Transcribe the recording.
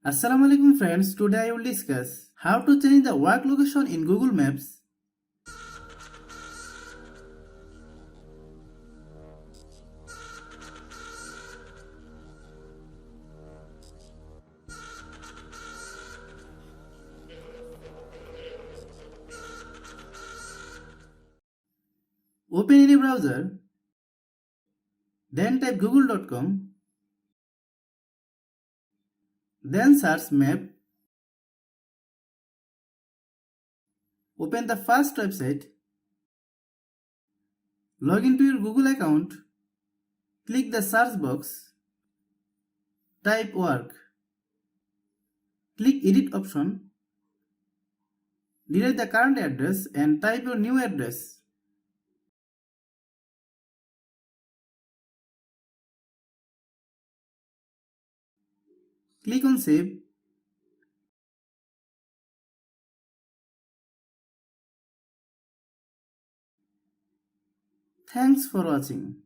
Assalamu alaikum friends, today I will discuss how to change the work location in Google Maps. Open any browser, then type google.com, then search map. Open the first website. Log into your Google account. Click the search box. Type work. Click edit option. Delete the current address and type your new address. Click on save. Thanks for watching.